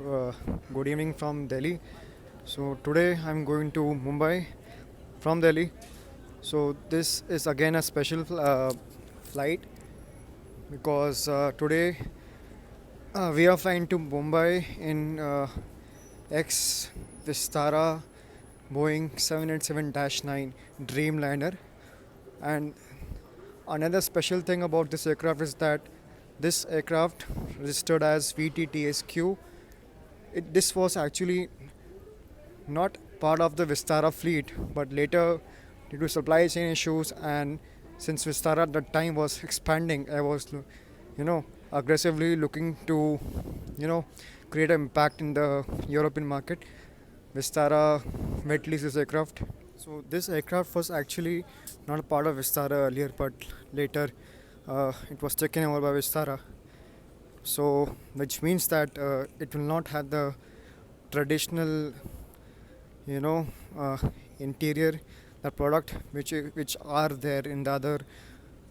good evening from Delhi. So today I'm going to Mumbai from Delhi. So this is again a special flight because today we are flying to Mumbai in X Vistara Boeing 787-9 Dreamliner. And another special thing about this aircraft is that this aircraft registered as VT-TSQ. This was actually not part of the Vistara fleet, but later, due to supply chain issues, and since Vistara at that time was expanding, I was, aggressively looking to, you know, create an impact in the European market. Vistara wet leased this aircraft. So this aircraft was actually not a part of Vistara earlier, but later it was taken over by Vistara. So which means that it will not have the traditional you know uh, interior, the product which are there in the other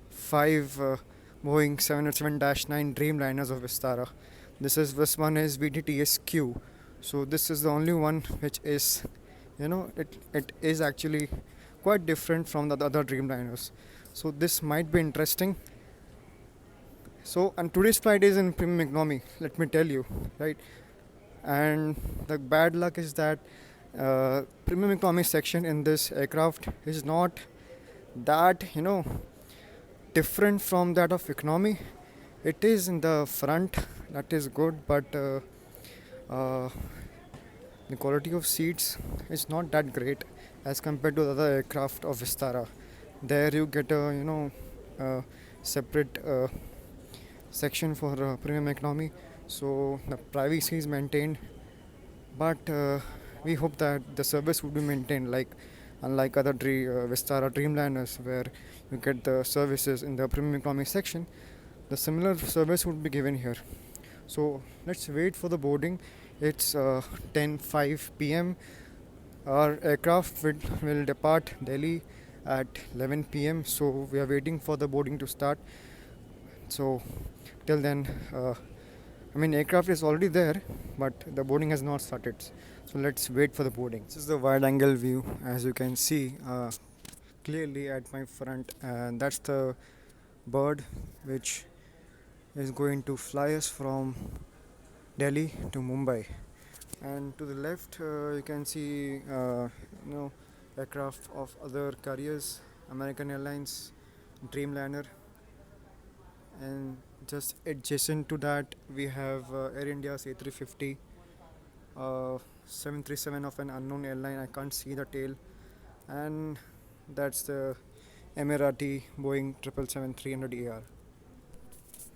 five Boeing 787-9 Dreamliners of Vistara. This one is VT-TSQ. So this is the only one which is, it is actually quite different from the other Dreamliners. So this might be interesting. So and today's flight is in premium economy. Let me tell you, right? And the bad luck is that premium economy section in this aircraft is not that different from that of economy. It is in the front, that is good, but uh, the quality of seats is not that great as compared to the other aircraft of Vistara. There you get a separate section for premium economy, so the privacy is maintained, but we hope that the service would be maintained, like unlike other Vistara Dreamliners where you get the services in the premium economy section. The similar service would be given here. So let's wait for the boarding. It's 10:05 p.m. Our aircraft will depart Delhi at 11 p.m. So we are waiting for the boarding to start. So till then, aircraft is already there, but the boarding has not started. So let's wait for the boarding. This is the wide angle view, as you can see clearly at my front, and that's the bird which is going to fly us from Delhi to Mumbai. And to the left, you can see aircraft of other carriers, American Airlines, Dreamliner, and just adjacent to that we have Air India's A350, 737 of an unknown airline. I can't see the tail, and that's the Emirati Boeing 777-300ER.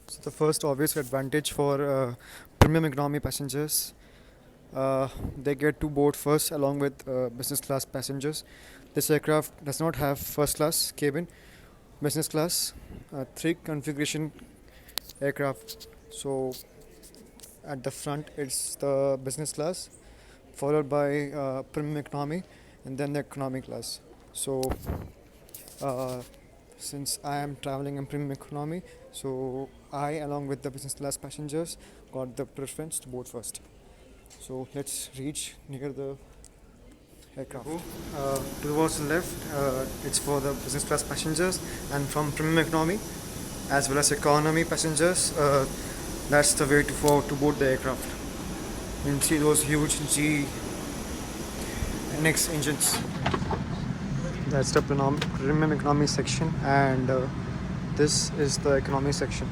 So the first obvious advantage for premium economy passengers, they get to board first along with business class passengers. This aircraft does not have first class cabin. Business class, three configuration aircraft. So at the front it's the business class, followed by premium economy, and then the economy class. So uh, since I am traveling in premium economy, so I, along with the business class passengers, got the preference to board first. So let's reach near the aircraft. Towards the left, it's for the business class passengers, and from premium economy as well as economy passengers, that's the way to board the aircraft. You can see those huge G NX engines. That's the premium economy section, and this is the economy section.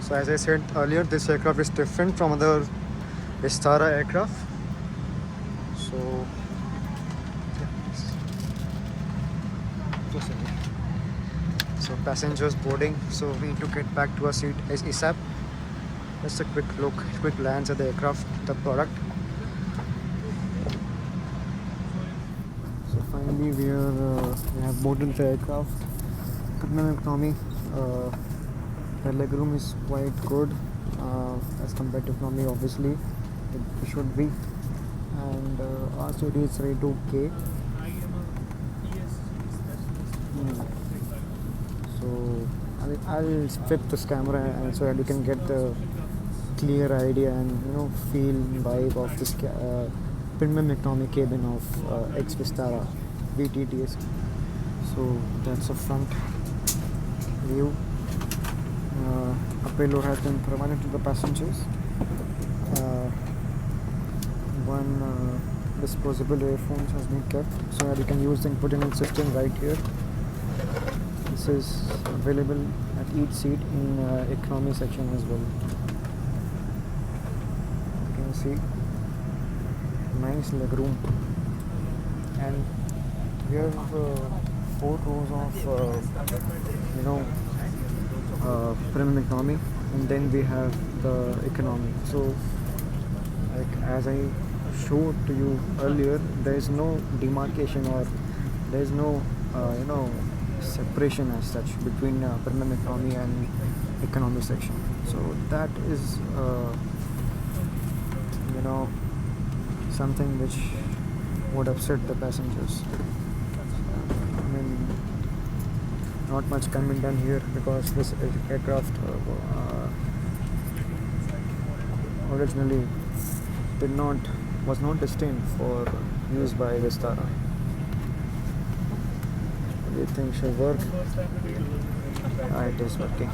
So as I said earlier, this aircraft is different from other Vistara aircraft. So so passengers boarding, so we need to get back to our seat as ASAP. Just a quick glance at the aircraft, the product. So finally we have boarded the aircraft. Premium economy, the legroom is quite good as compared to economy, obviously it should be, and our seat is ready to K. So I'll flip this camera and so that you can get the clear idea and feel vibe of this premium economy cabin of X Vistara VT-TSQ. So that's a front view. A payload has been provided to the passengers. One disposable earphones has been kept so that you can use the infotainment system right here. This is available at each seat in economy section as well. You can see nice leg room, and we have 4 rows of premium economy, and then we have the economy. So like as I showed to you earlier, there is no demarcation or there is no separation as such between premium economy and economy section. So that is something which would upset the passengers. I mean, not much can be done here because this aircraft originally was not destined for use by Vistara. Do you think it should work? It is working.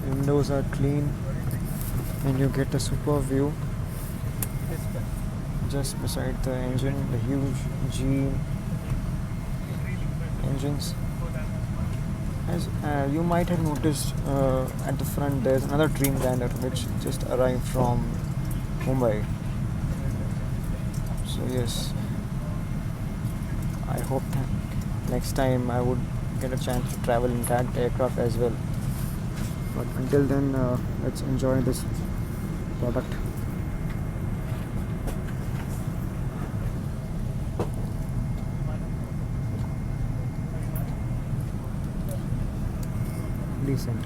Windows are clean and you get a super view just beside the engine, the huge G engines. As you might have noticed, at the front there's another Dreamliner which just arrived from Mumbai. So yes, I hope that next time I would get a chance to travel in that aircraft as well. But until then, let's enjoy this product. Decent.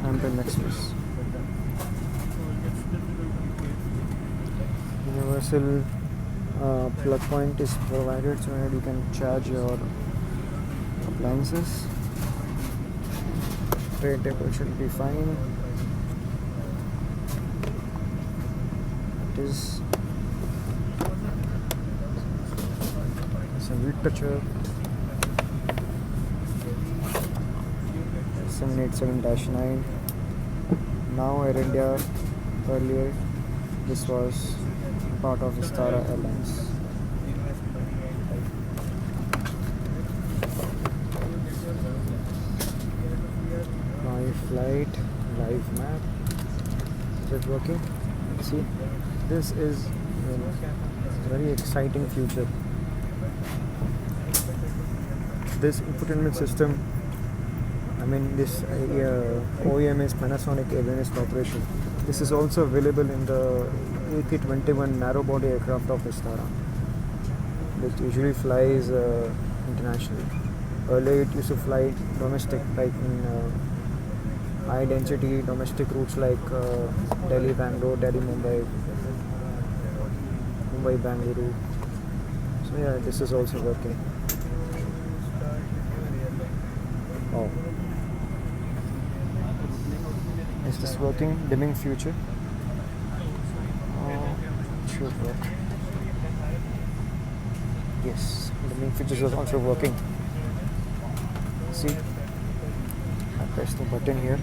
And the next piece. Universal plug point is provided so that you can charge your appliances. Tray table should be fine. It is some heat toucher. 787-9. Now Air India. Earlier this was part of Vistara Airlines. Live flight, live map. Is it working? See, this is a very exciting future. This infotainment system, I mean this OEM is Panasonic Avionics Corporation. This is also available in the A321 narrow body aircraft of Vistara, which usually flies internationally. Earlier it used to fly domestic, like in high density domestic routes like Delhi Bangalore, Delhi Mumbai, Mumbai Bangalore. So yeah, this is also working. Oh, is this working? Dimming future. It should work. Yes, dimming features is also working. See, I press the button here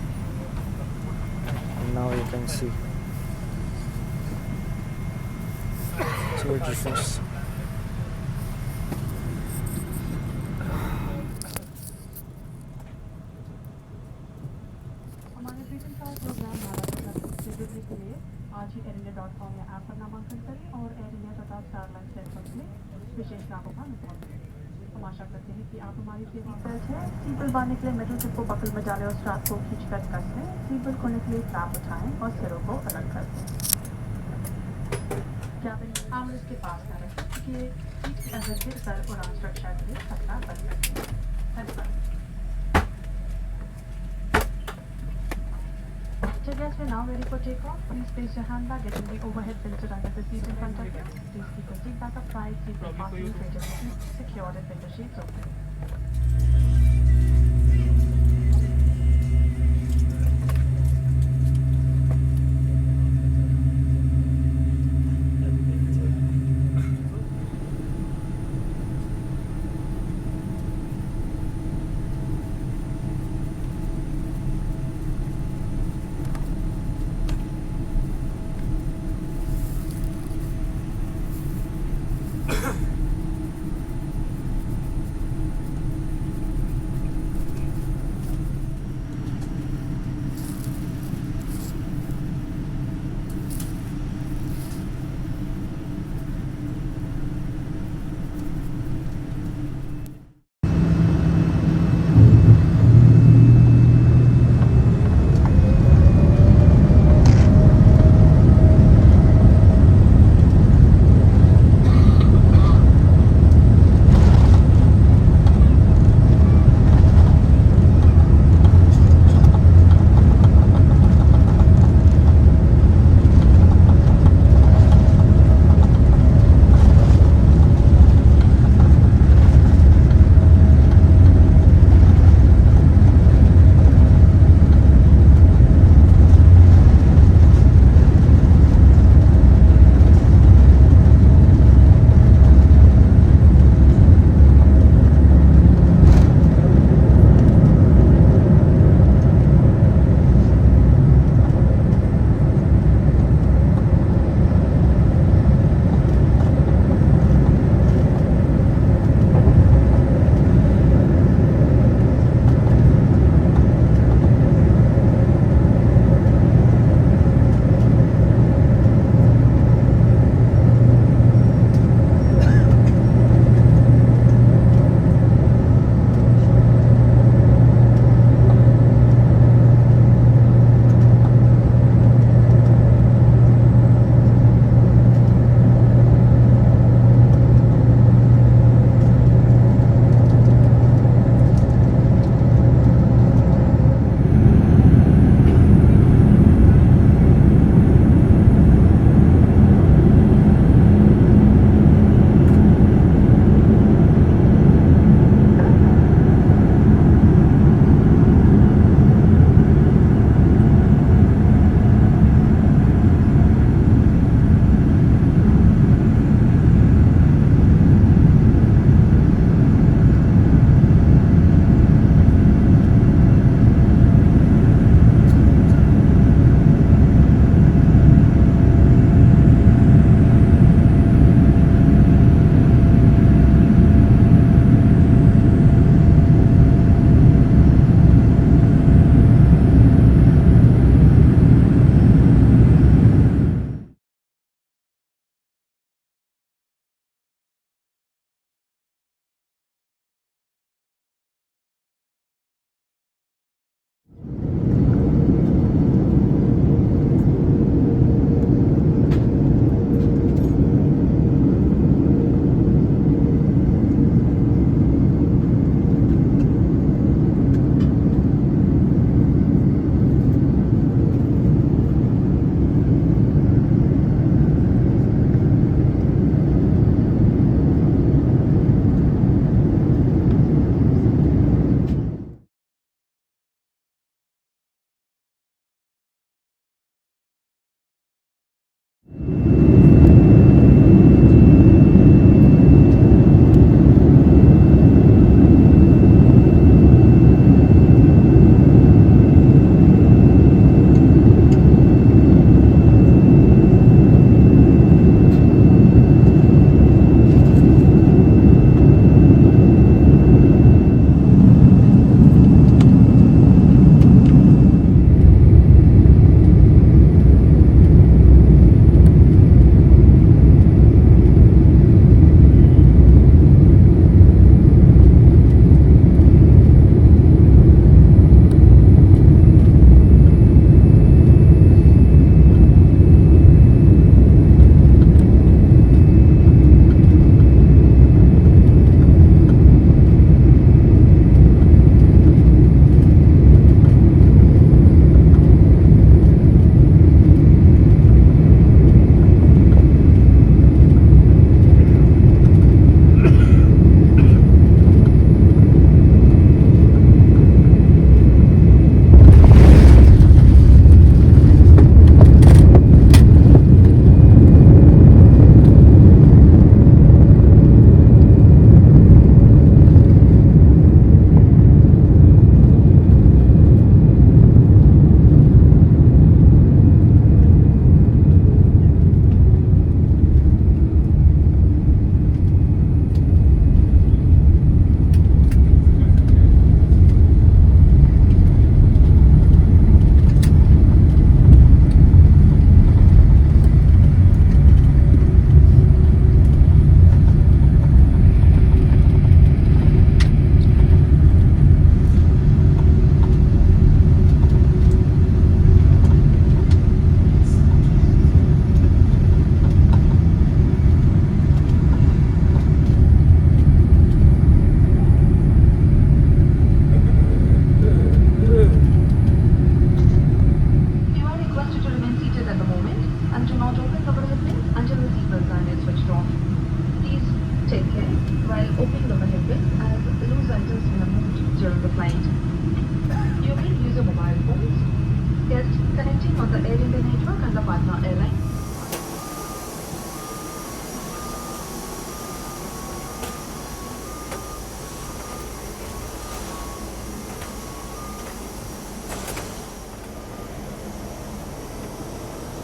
and now you can see. See the difference. आज ही airindia.com में app पर नामांकन करें और air India तथा Starline network में विशेष लाभों का अनुभव करें। हम आशा करते हैं कि आप हमारी सेवा सर्च है। सीट बेल्ट बांधने के लिए मेटल सिप को बकल में डालें और स्ट्रैप को खींचकर कस लें। सीट बेल्ट खोलने के लिए स्ट्रैप उठाएं और सिरों को अलग कर दें। कैबिन आर्मरेस्ट के पास न रखें क्योंकि सीट के अंदर गिरकर उड़ान सुरक्षा के लिए खतरा बन सकती है। धन्यवाद। guests, we're now ready for takeoff. Please place your handbag in the overhead filter under the seat in front of you. Please keep your seat back upright, seatbelt fastened, window seats secured, and window shades open.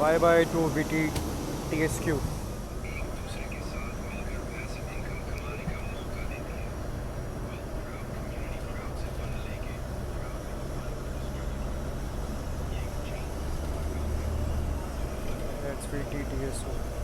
Bye bye to VT-TSQ. That's VT-TSQ.